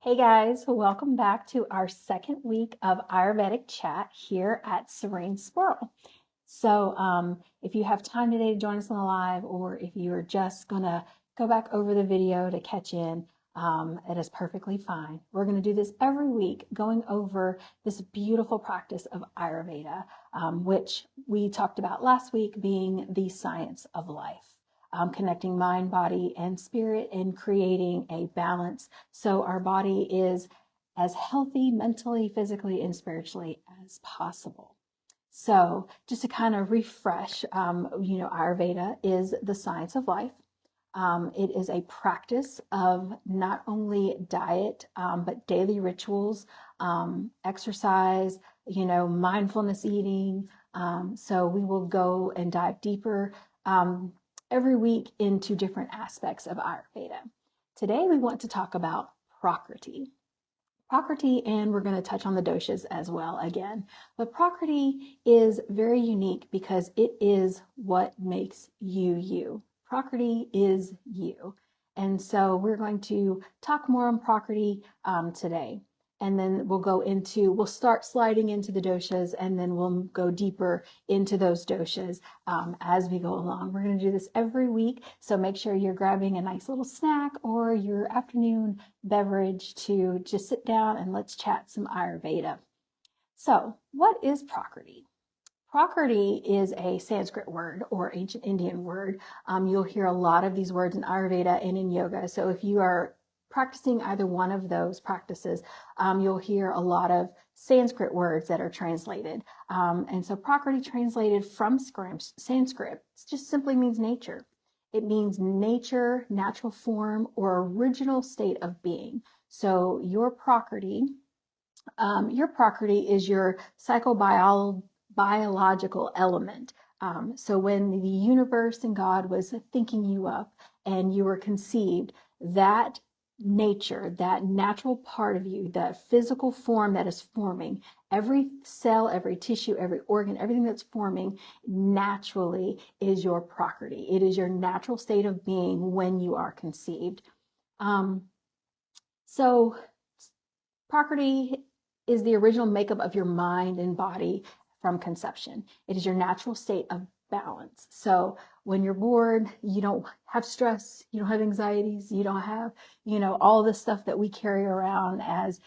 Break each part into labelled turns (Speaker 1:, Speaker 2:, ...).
Speaker 1: Hey guys, welcome back to our second week of Ayurvedic chat here at Serene Squirrel. If you have time today to join us on the live, or if you are just gonna go back over the video to catch in, it is perfectly fine. We're gonna do this every week, going over this beautiful practice of Ayurveda, which we talked about last week being the science of life. Connecting mind, body, and spirit, and creating a balance so our body is as healthy mentally, physically, and spiritually as possible. So, just to kind of refresh, Ayurveda is the science of life. It is a practice of not only diet, but daily rituals, exercise, mindfulness eating. So we will go and dive deeper um, every week into different aspects of Ayurveda. Today we want to talk about Prakriti. Prakriti, and we're going to touch on the doshas as well again. But Prakriti is very unique because it is what makes you you. Prakriti is you. And so we're going to talk more on Prakriti today. And then we'll start sliding into the doshas, and then we'll go deeper into those doshas as we go along. We're going to do this every week. So make sure you're grabbing a nice little snack or your afternoon beverage to just sit down and let's chat some Ayurveda. So, what is Prakriti? Prakriti is a Sanskrit word or ancient Indian word. You'll hear a lot of these words in Ayurveda and in yoga. So, if you are practicing either one of those practices, you'll hear a lot of Sanskrit words that are translated. And so, Prakriti translated from Sanskrit just simply means nature. It means nature, natural form, or original state of being. So, your Prakriti is your psychobiological element. So when the universe and God was thinking you up and you were conceived, that nature, that natural part of you, that physical form that is forming, every cell, every tissue, every organ, everything that's forming naturally is your Prakriti. It is your natural state of being when you are conceived. Um, so Prakriti is the original makeup of your mind and body from conception. It is your natural state of balance. So when you're bored, you don't have stress, you don't have anxieties, you don't have, all the stuff that we carry around as,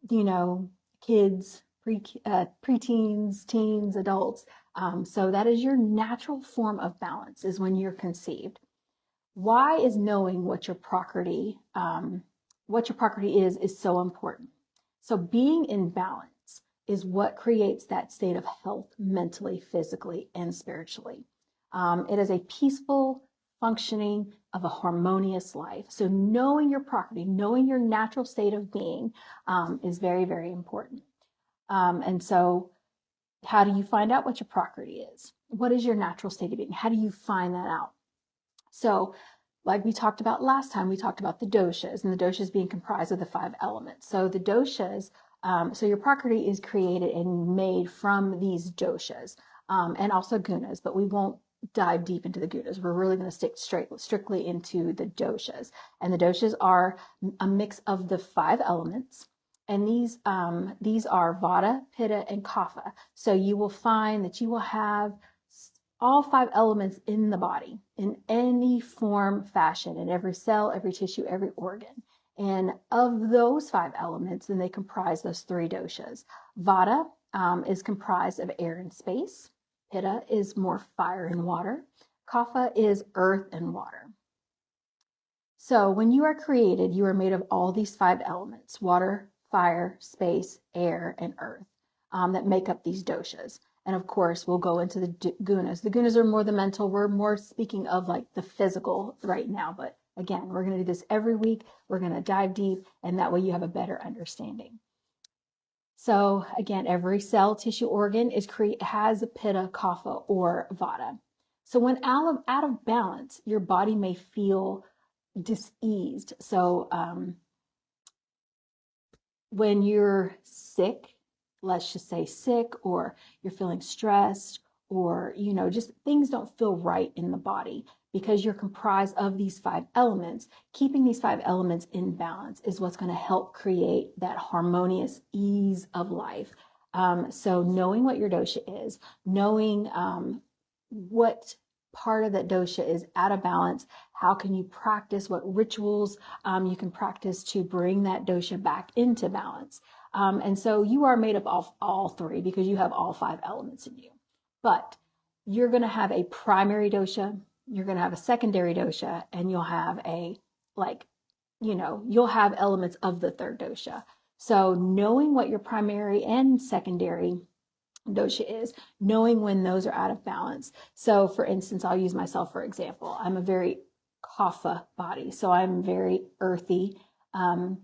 Speaker 1: you know, kids, preteens, teens, adults. So that is your natural form of balance is when you're conceived. Why is knowing what your Prakriti is so important? So being in balance is what creates that state of health mentally, physically, and spiritually. It is a peaceful functioning of a harmonious life. So knowing your Prakriti, knowing your natural state of being is very, very important. And so how do you find out what your Prakriti is? What is your natural state of being? How do you find that out? So, like we talked about last time, we talked about the doshas, and the doshas being comprised of the five elements. So the doshas, so your Prakriti is created and made from these doshas, and also gunas, but we won't dive deep into the gunas. We're really going to stick strictly into the doshas. And the doshas are a mix of the five elements. And these are Vata, Pitta, and Kapha. So you will find that you will have all five elements in the body in any form, fashion, in every cell, every tissue, every organ. And of those five elements, then they comprise those three doshas. Vata is comprised of air and space. Pitta is more fire and water. Kapha is earth and water. So when you are created, you are made of all these five elements: water, fire, space, air, and earth, that make up these doshas. And of course, we'll go into the gunas. The gunas are more the mental. We're more speaking of like the physical right now. But again, we're going to do this every week. We're going to dive deep, and that way you have a better understanding. So again, every cell, tissue, organ has a pitta, kapha, or vata. So when out of balance, your body may feel diseased. So when you're sick, let's just say sick, or you're feeling stressed, or just things don't feel right in the body, because you're comprised of these 5 elements, keeping these 5 elements in balance is what's going to help create that harmonious ease of life. So knowing what your dosha is, knowing what part of that dosha is out of balance, how can you practice, what rituals you can practice to bring that dosha back into balance. And so you are made up of all 3 because you have all 5 elements in you. But you're going to have a primary dosha, you're going to have a secondary dosha, and you'll have you'll have elements of the 3rd dosha. So knowing what your primary and secondary dosha is, knowing when those are out of balance. So for instance, I'll use myself for example. I'm a very kapha body, so I'm very earthy. I'm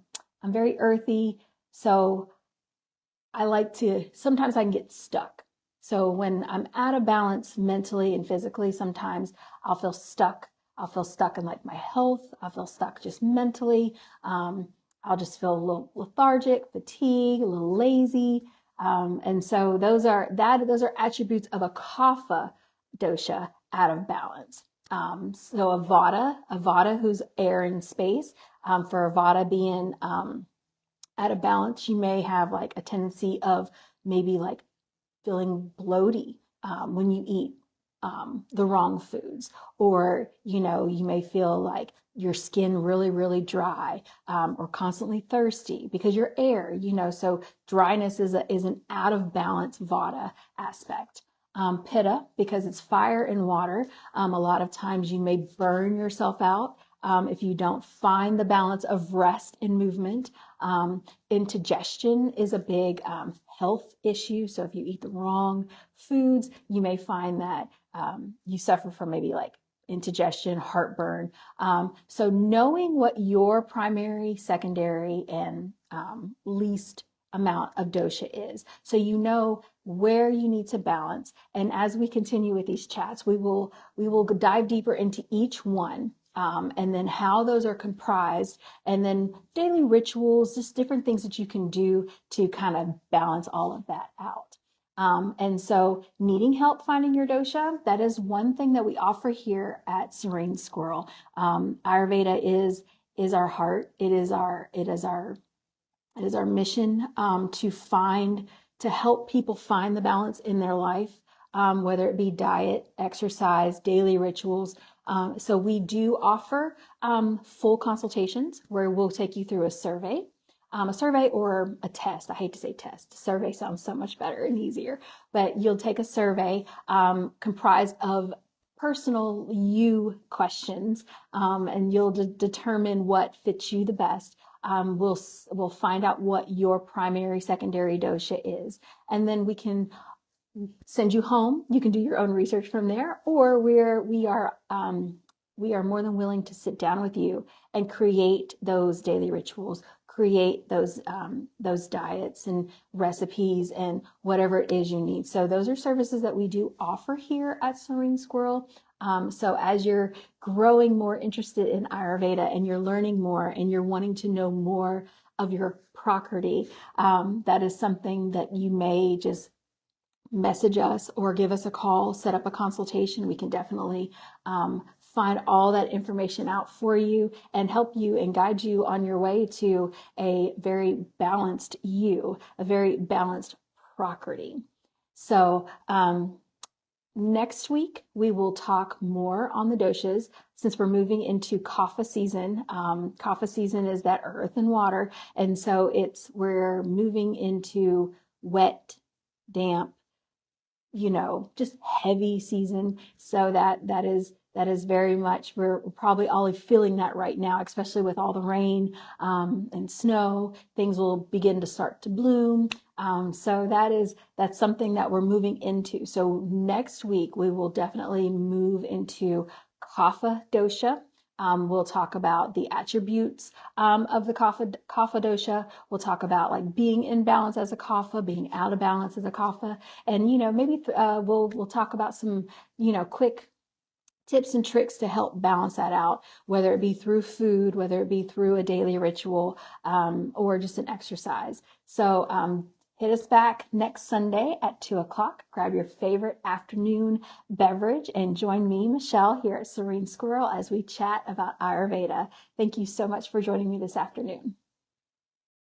Speaker 1: very earthy, so sometimes I can get stuck. So when I'm out of balance mentally and physically, sometimes I'll feel stuck. I'll feel stuck in like my health. I'll feel stuck just mentally. I'll just feel a little lethargic, fatigue, a little lazy. And so those are attributes of a kapha dosha out of balance. So a vata who's air and space, for a vata being out of balance, you may have like a tendency of maybe like feeling bloaty when you eat the wrong foods, or you may feel like your skin really, really dry, or constantly thirsty because you're air. So dryness is an out of balance vata aspect. Pitta, because it's fire and water, a lot of times you may burn yourself out if you don't find the balance of rest and movement. Indigestion is a big health issue. So if you eat the wrong foods, you may find that you suffer from maybe like indigestion, heartburn. So knowing what your primary, secondary, and least amount of dosha is, so you know where you need to balance. And as we continue with these chats, we will dive deeper into each one. And then how those are comprised, and then daily rituals, just different things that you can do to kind of balance all of that out. And so needing help finding your dosha, that is one thing that we offer here at Serene Squirrel. Ayurveda is our heart. It is our mission to help people find the balance in their life, whether it be diet, exercise, daily rituals. So we do offer full consultations where we'll take you through a survey or a test. I hate to say test. Survey sounds so much better and easier, but you'll take a survey comprised of personal you questions, and you'll determine what fits you the best. We'll find out what your primary, secondary dosha is, and then we can send you home. You can do your own research from there, or we are more than willing to sit down with you and create those daily rituals, create those diets and recipes and whatever it is you need. So those are services that we do offer here at Serene Squirrel. So as you're growing more interested in Ayurveda and you're learning more and you're wanting to know more of your Prakriti, that is something that you may just message us or give us a call, set up a consultation. We can definitely find all that information out for you and help you and guide you on your way to a very balanced you, a very balanced Prakriti. So next week, we will talk more on the doshas since we're moving into kapha season. Kapha season is that earth and water. And so we're moving into wet, damp, just heavy season. So that is very much, we're probably all feeling that right now, especially with all the rain and snow. Things will begin to start to bloom. So that's something that we're moving into. So next week we will definitely move into kapha dosha. We'll talk about the attributes of the kapha dosha. We'll talk about like being in balance as a kapha, being out of balance as a kapha, and maybe we'll talk about some quick tips and tricks to help balance that out, whether it be through food, whether it be through a daily ritual, or just an exercise. So Hit us back next Sunday at 2 o'clock. Grab your favorite afternoon beverage and join me, Michelle, here at Serene Squirrel as we chat about Ayurveda. Thank you so much for joining me this afternoon.